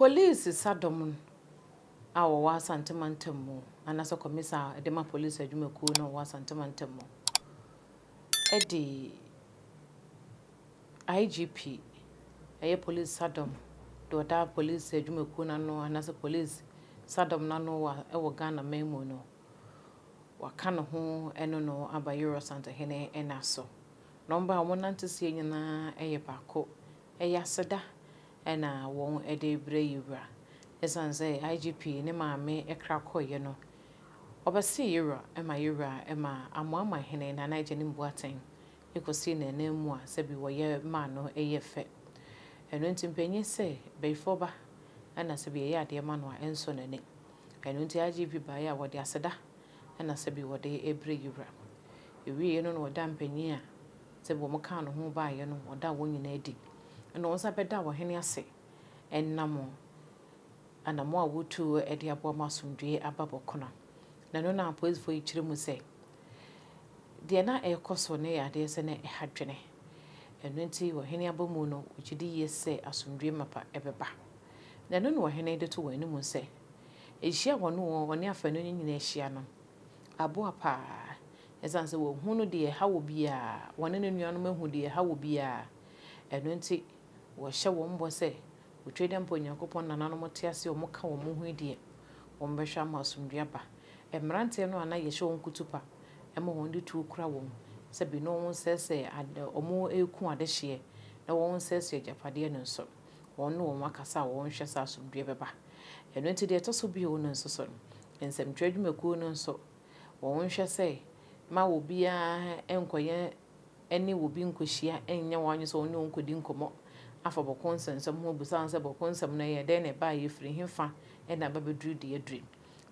Police sadom a wɔwɔ Asantehene mu anaasɛ komisa a ɛde police adwumakuo no wɔ Asantehene mu ɛde IGP ɛyɛ police sadom de ɔda police adwumakuo no anaasɛ police sadom no ɛwɔ Ghana man mu no waka no ho ɛno no aba Asantehene ɛna so nɔmba a wɔnante sie nyinaa ɛyɛ baako ɛyɛ aseda ɛna wɔn ɛde brɛ yewura esan sɛ IGP ne maame ɛkra kɔyɛ no ɔbɛsi yewura ɛma amoama hene na naagye ne mbuaten ekosi na nan mu a sɛ bi wɔyɛ ma no ɛyɛ fɛ ɛno nti mpanyin sɛ bɛyifo ba ɛna sɛ bi ɛyɛ adeɛ ma no a ɛnso n'ani ɛno nti IGP baayɛ a wɔde aseda ɛna sɛ bi wɔde ɛbrɛ yewura ewie no na wɔda mpanyin a sɛ bi wɔn ka no ho baayɛ no wɔda wɔn nyinaa adi ɛna wɔn nsa bɛda wɔ hene ase ɛnam anamo a wotu ɛde aboa masomdwe aba bɔkona na no na policefoɔ yi kyerɛ mu sɛ deɛ na ɛkɔ so ne yɛ adeɛ sɛ ne ɛhadwene ɛno nti wɔ hene aba mu no wɔgyedi yie sɛ asomdwe mapa ɛbɛba na no na wɔ hene de to wɔn anim sɛ ɛhyia wɔne afa no nyinaa ɛhyia no aboa paa ɛsan sɛ wɔn no deɛ ha wɔ bia wɔne ne nuanom ahu deɛ ha wɔ bia ɛno nti wɔhyɛ wɔn bɔ sɛ wotwe dɛ mpo Nyankopɔn nananom te ase wɔn ka wɔn ho deɛ wɔn bɛhwɛ ama asomdwe aba mmeranteɛ no ana yɛhyɛ wɔn kutupa ɛma wɔn de tuo kura wɔn sɛ bi no wɔn sɛsɛ wɔn eku adehyeɛ na wɔn sɛsɛ agyapadeɛ no nso wɔn no wɔn akasa a wɔn hwɛ sɛ asomdwe bɛba ɛno nti deɛ ɛtɔ so bio no nso so nsɛmtwerɛ adwumakuo no nso wɔn hwɛ sɛ ma obiara ɛnkɔyɛ ɛne obi nkɔhyia ɛnyɛ wɔn anyi sɛ wɔn ne wɔn kɔdi nkɔmmɔ afa bɔkɔ nsɛm ho busa sɛ bɔkɔ nsɛm no yɛ dɛn na ɛbaa yɛ firi hefa ɛna ba bɛduru deɛ aduru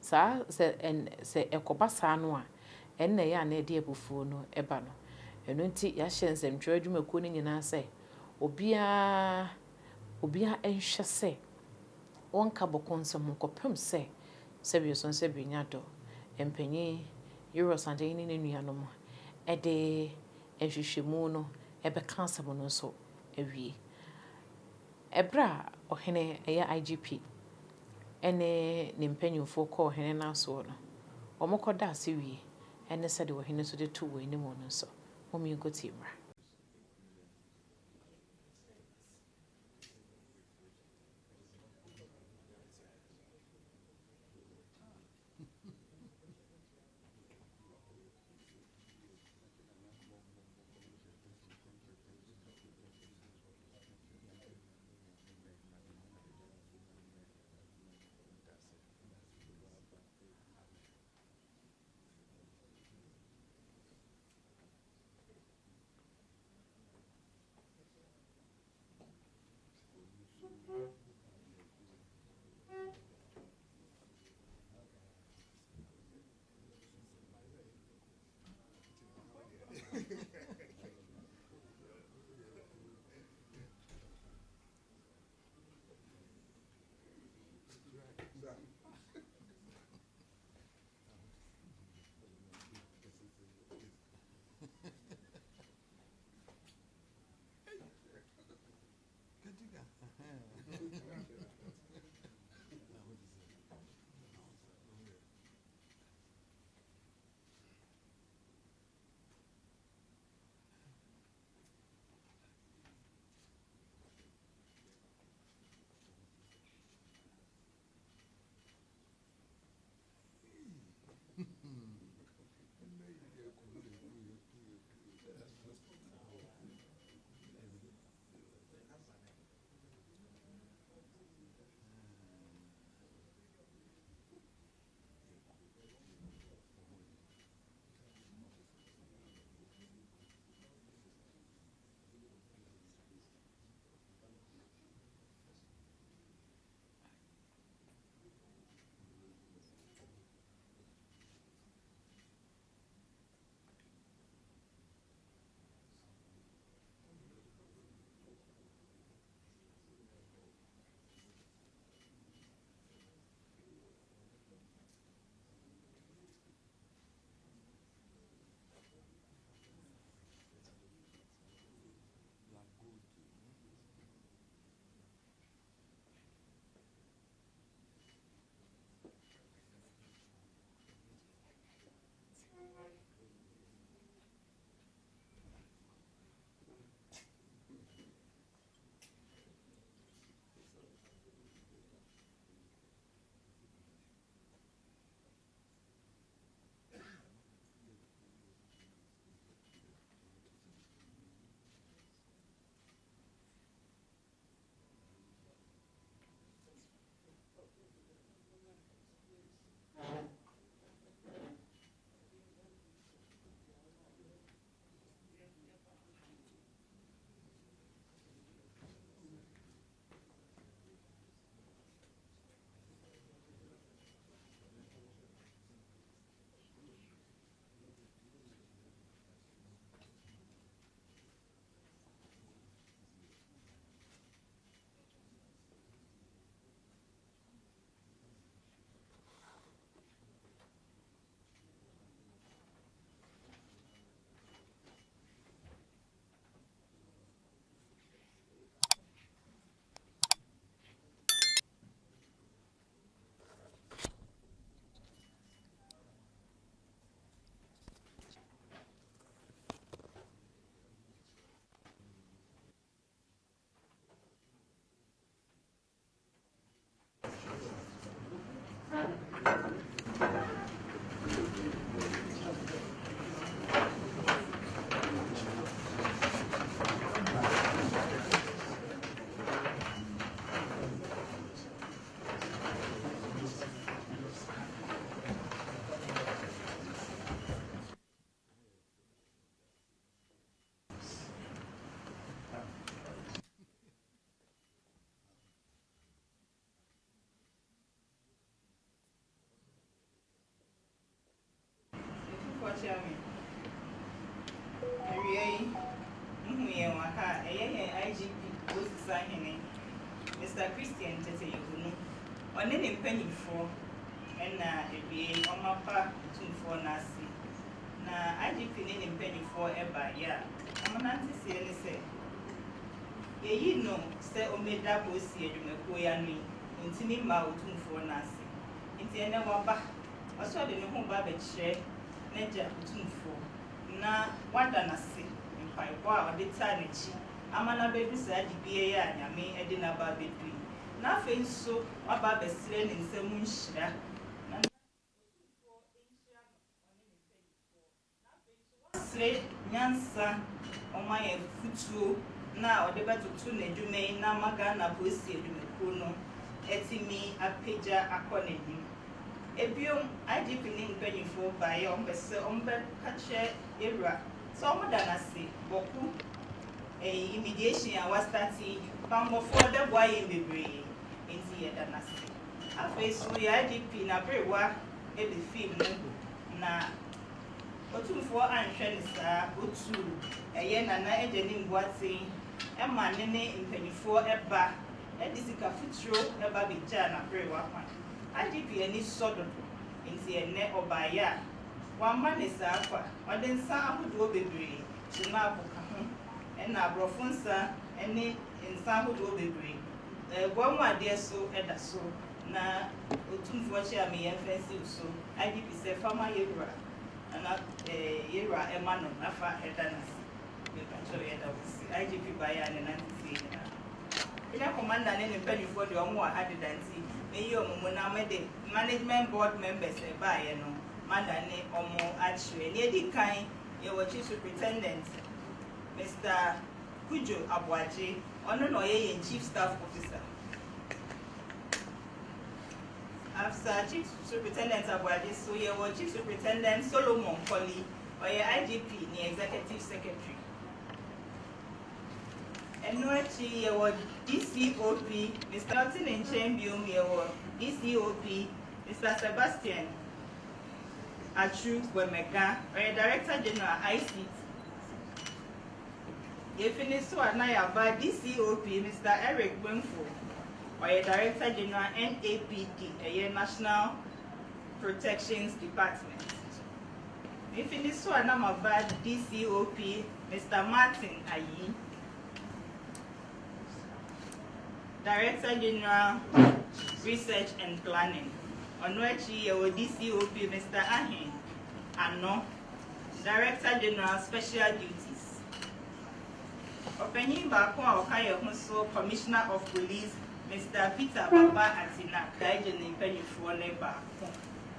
saa sɛ ɛkɔba saa no a ɛnna yɛ ana ɛde abufuo no ɛba no ɛno nti yɛahyɛ nsɛmtwerɛ adwumakuo no nyinaa sɛ obiara ɛnhwɛ sɛ wɔnka bɔkɔ nsɛm ho kɔpem sɛ bi so sɛ bi nya dɔ mpanyin Asantehene ne nuanom ɛde nhwehwɛmu no ɛbɛka asɛm no nso awie Ebra ɔhene ɛyɛ IGP ɛne ne mpanyinfoɔ kɔ ɔhene n'asoɔ no wɔn kɔda ase wie ɛne sɛ de ɔhene so de to wɔn anim no nso wɔn yɛ nkɔtie mmra IGP Asantehene, Mr. Christian Yohuno, on any penny for and a Omapa 2 Nasi. Na IGP in penny for ever, yeah. I'm not to say, you know, say Omeda Bosi, Jumekoyani, Intimi Mau 2 Nasi. Intiana Wamba, I saw the new home babbage share, Neja 2 na wada nasi mpaibwa odeta nechi amana bedu sa dibie ya nyame ede na ba bedu na afa nso waba besire ne nsam nhira na sire nyansa omaye futuo na ode betoto na dwume na maga na bosi edwumekuo no etimi apeja akonenim ebiom IGP ni mpanyifo baye ombese ombe kache era so omodanase Bawku mediation a was starting bambo for the boy in bebre enti ye danase afa so ya IGP na brewa e be film na otumfo anhwe ne saa otu eye nana ejeni mboate e ma ne mpanyifo eba e disika futuro eba beja na brewa kwan IGP any sodo inti ene obaya one man is aqua or then some who do be to na boka ho and na brofunsa any in some who do be one more dear so eda so na otumfo chia me enfensi so IGP say farmer yera and yera emano afa edanas me control yeda IGP baya and nanti ina commander ne penny for the omo had danti me yo mo na me management board members by no madane omo actually near the kind your chief superintendent Mr. Kujo Abwaji ono no ye chief staff officer after chief superintendent Abwaji so your chief superintendent Solomon Koli or your IGP the executive secretary and no your DCOP Mr. Martin in Chambium your DCOP Mr. Sebastian Achu Wemega or your Director General ICT. You finish so at Nayaba DCOP Mr. Eric Benfo or your Director General NAPD your National Protections Department. You finish so at Namaba DCOP Mr. Martin Ayi, Director General Research and Planning. Onwechi your DCOP Mr. Ahin Ano, Director General Special Duties. Opening Bawku Okayo Hunso Commissioner of Police Mr. Peter Baba Atina Kaijeni Penifone Bawku.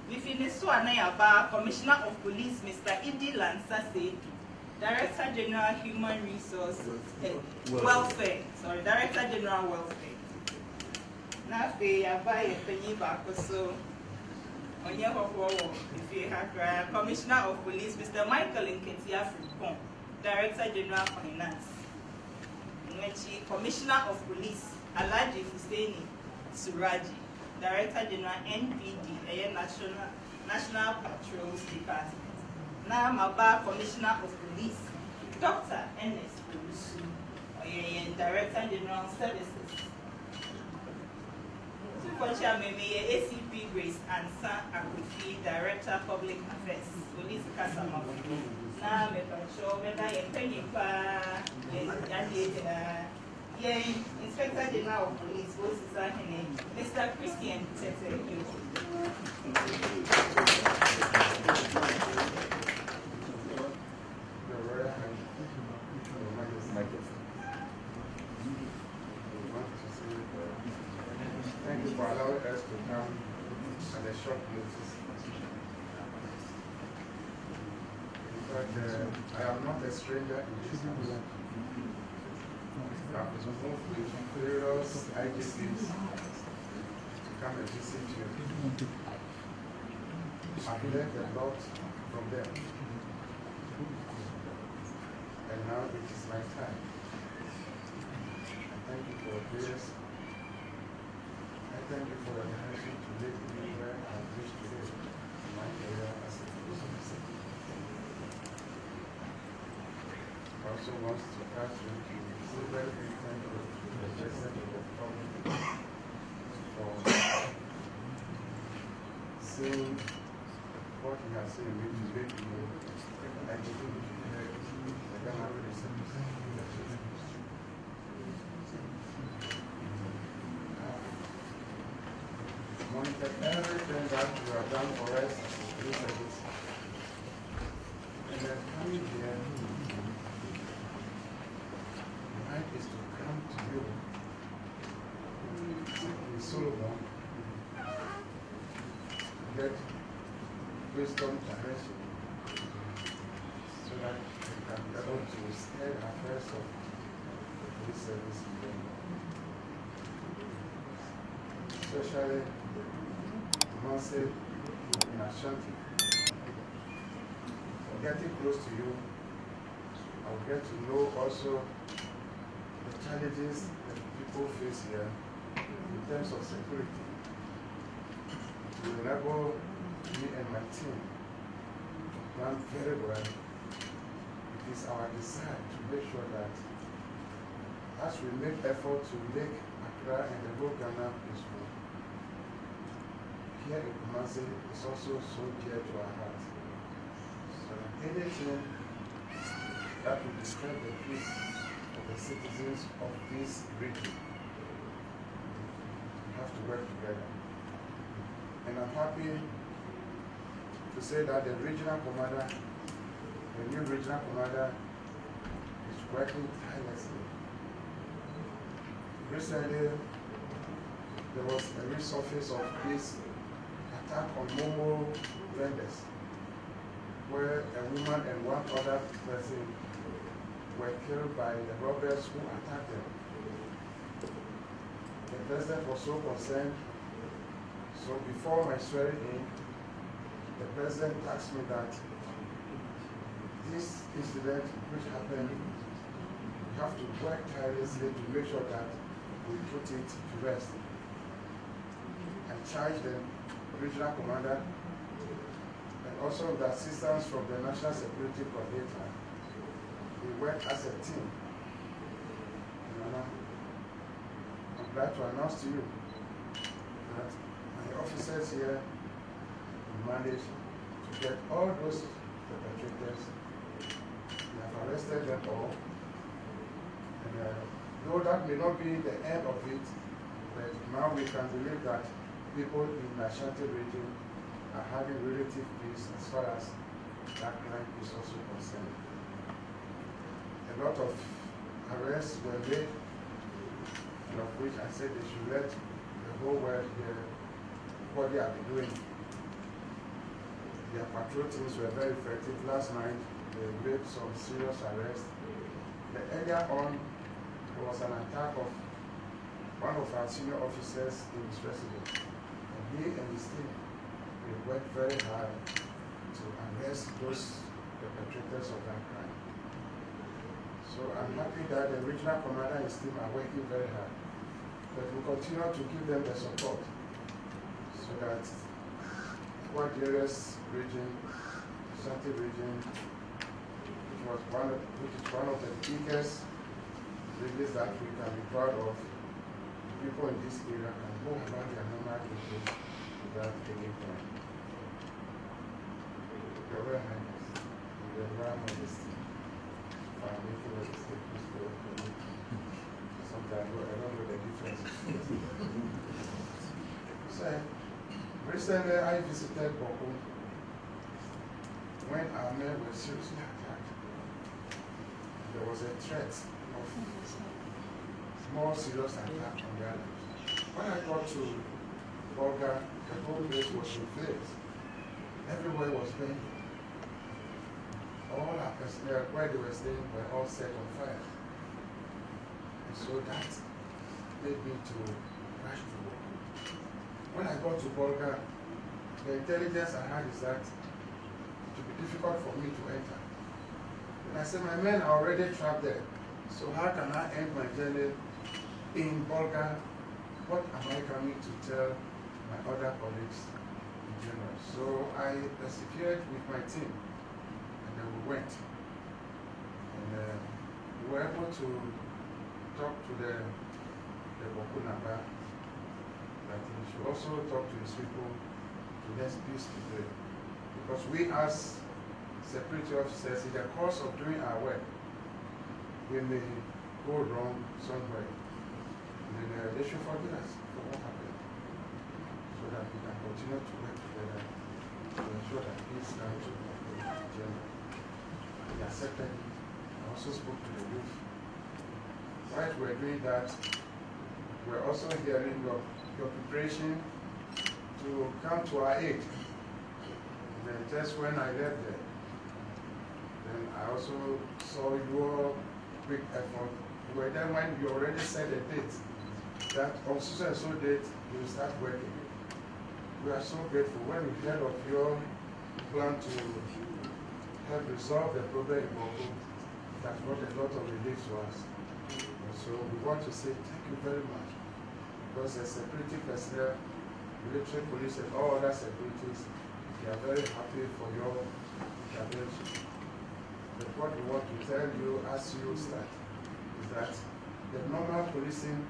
Within the Suanayaba Commissioner of Police Mr. Idi Lansa Sedu, Director General Human Resource Welfare. Sorry, Director General Welfare. Now they are by Penny Bawku so on your if you have Commissioner of Police Mr. Michael Nketia Fripon, Director General Finance. Commissioner of Police Alhaji Husseini Suraji, Director General NPD, National Patrols Department. Now Maba Commissioner of Police Dr. Ernest Olusu, Director General Services. ACP Grace and San Akufi, Director Public Affairs, Police Kasama. Now, Inspector General of Police, Asantehene, Mr. Christian Thank you for allowing us to come at a short notice. In fact, I am not a stranger in this house. I've moved with various IGPs to come and visit you. I've learned a lot from them. And now it is my time. Thank you for your prayers. I thank you for your permission to lead me where I wish to live in my area as a police officer. I also want to ask you to visit saying what he has said, which is going to be IGP, the Ghana Police Service. Monitor everything that you have done for us as a police service. And then coming here, the right is to come to you in Solomon, get wisdom, direction, so that we can be able to steer the affairs of this service in Ghana. Especially Monse in Ashanti. For getting close to you, I will get to know also the challenges that people face here in terms of security. To enable me and my team to plan very well. It is our desire to make sure that as we make effort to make Accra and the whole Ghana peaceful, here in Kumasi is also so dear to our heart. So anything that will describe the peace of the citizens of this region, we have to work together. And I'm happy to say that the regional commander, the new regional commander, is working tirelessly. Recently, there was a resurface of this attack on Momo vendors, where a woman and one other person were killed by the robbers who attacked them. The president was so concerned. So before my swearing in, the president asked me that this incident which happened, we have to work tirelessly to make sure that we put it to rest. I charged the regional commander and also the assistance from the National Security Coordinator. We work as a team. I'm glad to announce to you that the officers here managed to get all those perpetrators. We have arrested them all. And though that may not be the end of it, but now we can believe that people in the Ashanti region are having relative peace as far as that crime is also concerned. A lot of arrests were made, and of which I said they should let the whole world hear what they have been doing. Their patrol teams were very effective. Last night, they made some serious arrests. Earlier on, there was an attack of one of our senior officers in his residence. And he and his team, they worked very hard to arrest those perpetrators of that crime. So I'm happy that the regional commander and his team are working very hard. But we continue to give them the support so that our dearest region, Ashanti region, which is one of the biggest regions that we can be proud of, people in this area can go about their normal duties without any crime. Your Royal Highness, your Royal Majesty, for making us a state peaceful for me. Sometimes I don't know the difference. So, recently I visited Bawku when our men were seriously attacked. There was a threat of more serious attack on the island. When I got to Bolga, the whole place was in flames. Everywhere was burning. All our personnel where they were staying were all set on fire. And so that made me to rush to work. When I got to Bolga, the intelligence I had is that it would be difficult for me to enter. And I said, my men are already trapped there. So how can I end my journey in Bolga? What am I coming to tell my other colleagues in general? So I persevered with my team, and then we went. And we were able to talk to the Bawku Naba that he should also talk to his people to Let's peace to do it. Because we as security officers, in the course of doing our work, we may go wrong somewhere. And they should forgive us for what happened, so that we can continue to work together to ensure that peace comes to the journey. We accepted it. I also spoke to the youth. While we're doing that, we're also hearing your preparation to come to our aid. And then just when I left there, then I also saw your quick effort. Where then when you already set a date, that on so and so date, you will start working. We are so grateful when we heard of your plan to help resolve the problem in Bawku. That brought a lot of relief to us. And so we want to say thank you very much. Because the security personnel, military police and all other securities, they are very happy for your intervention. But what we want to tell you as you start is that the normal policing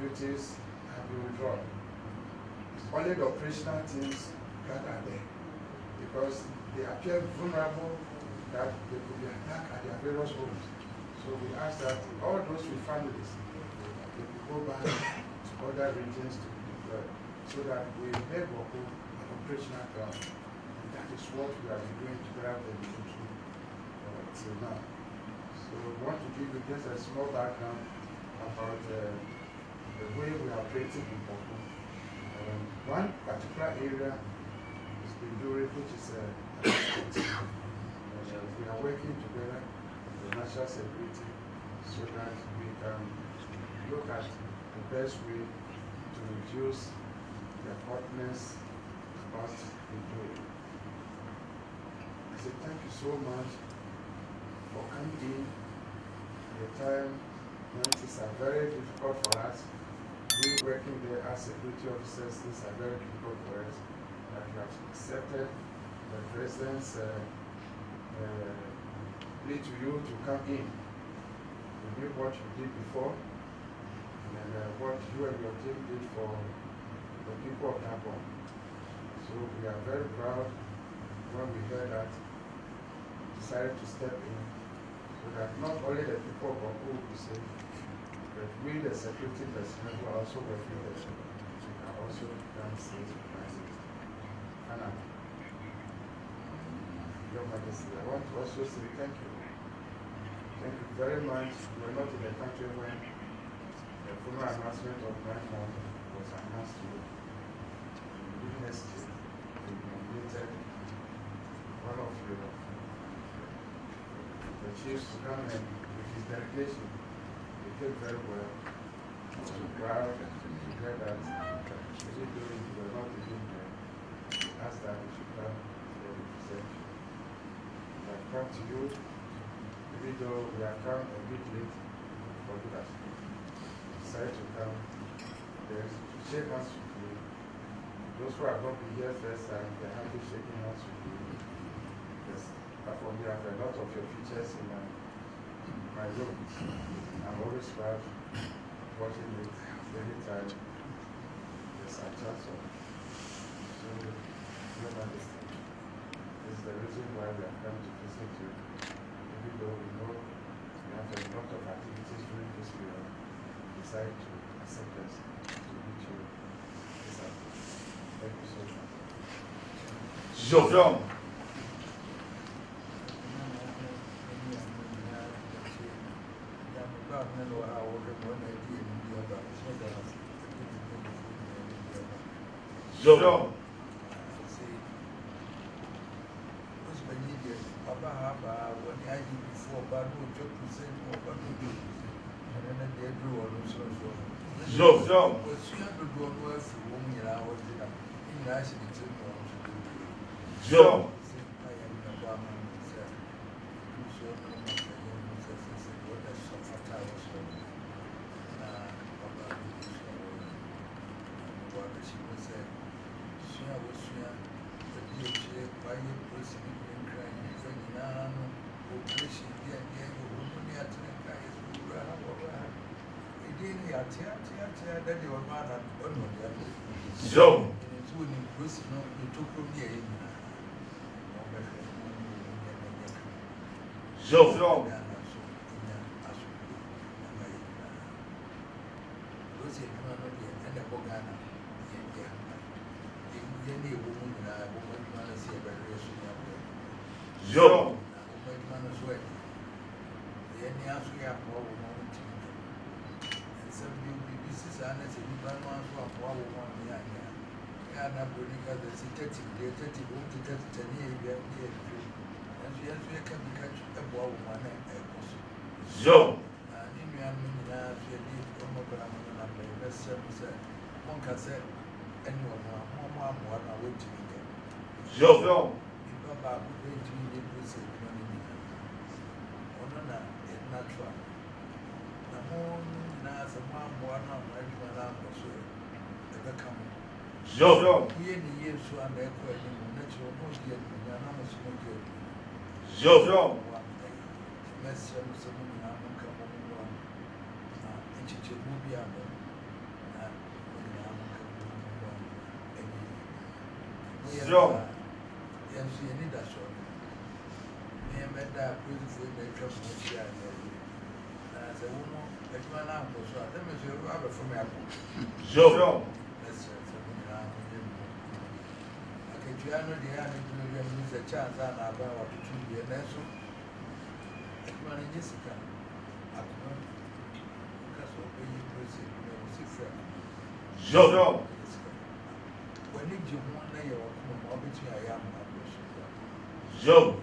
duties have been withdrawn. It's only the operational teams that are there because they appear vulnerable that they could be attacked at their various homes. So we ask that all those with families, they could go back to other regions to be deployed so that we make Bawku an operational ground. And that is what we have been doing together with the military till now. So we want to give you just a small background about the way we are operating in Bawku. One particular area is the Dure, which is we are working together with the national security so that we can look at the best way to reduce the hotness about the Dure. I say thank you so much for coming in at a time when things are very difficult for us. We working there as security officers, things are very difficult for us. That you have accepted the president's plea to you to come in. You did what you did before, and what you and your team did for the people of Gabon. So we are very proud when we heard that, decided to step in so that not only the people of Bawku will be safe, but we, the security personnel who are also working there, we can also become safe places. Anna, Your Majesty, I want to also say thank you. Thank you very much. You were not in the country when the formal announcement of my mom was announced to you. Witnessed it. You nominated one of the chiefs to come and with his delegation. They did very well. I'm so proud to hear that even though you were not even there, we asked that we should come to represent you. We have come to you, even though we have come a bit late, forgive us. We decided to come there to shake hands with you. Those who are going to be here first time, they're happy shaking hands with you. Yes. But for me, I have a lot of your pictures in my room. I'm always proud watching it every time there's a chance of. So, Your Majesty, this is the reason why we have come to visit you. Even though we know we have a lot of activities during this period, we decided to accept us to meet you this afternoon. Thank you so much. Jean. Jean. Jean. Joe. when you cross, you took from the end. João. João. João. João. João. João. João. João. João.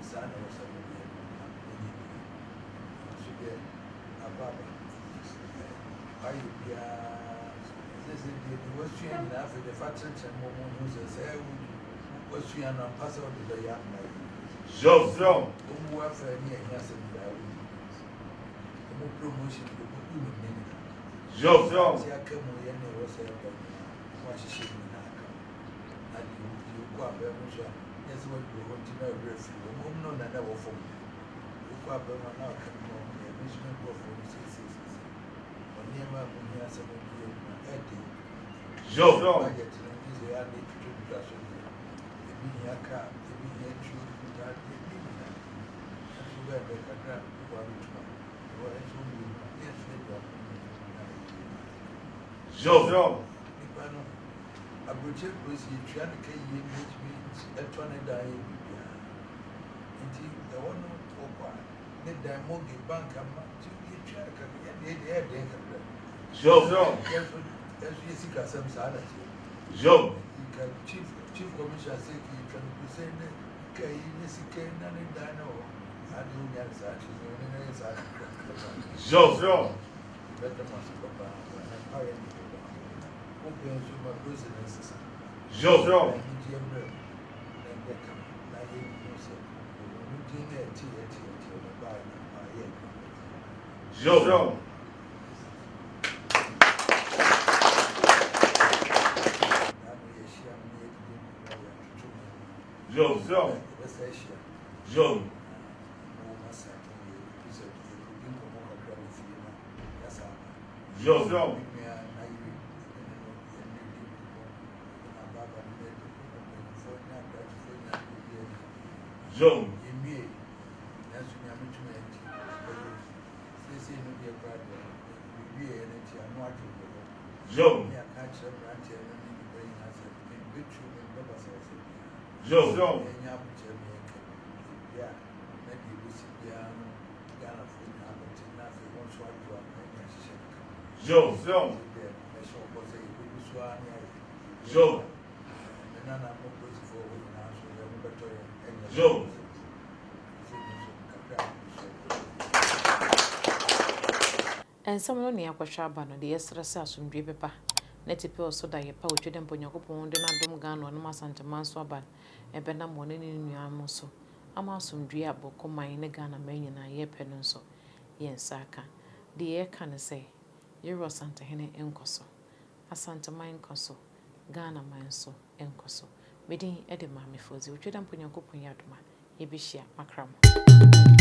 João. João. I will check with you, trying to get you a 20 die. Indeed, the one for the Damogi Bank, I'm not to get the air. João. As we see some silence. João. Chief Commissioner said you can present the K. None in Dino. I do not such as João. better must go back. Open to my business. João. João. João. João. João. João. João. João. João. João. João. And someone near Quashabano, the Estra Sasum Papa, Netipe or Soda, a pouch and Ponyaco, Dom Gun, or Masanta Manswaban, and Benamon in Yamoso. Amasum Diabo, come my in a Ghana Mayan, a year penonso, yen Saka. The air can say, You're Asantehene encoso, Asanta mine coso, Ghana manso, encoso, bidding Edema Mifosi, which you don't put your coupon yadma, Ebishia Macram.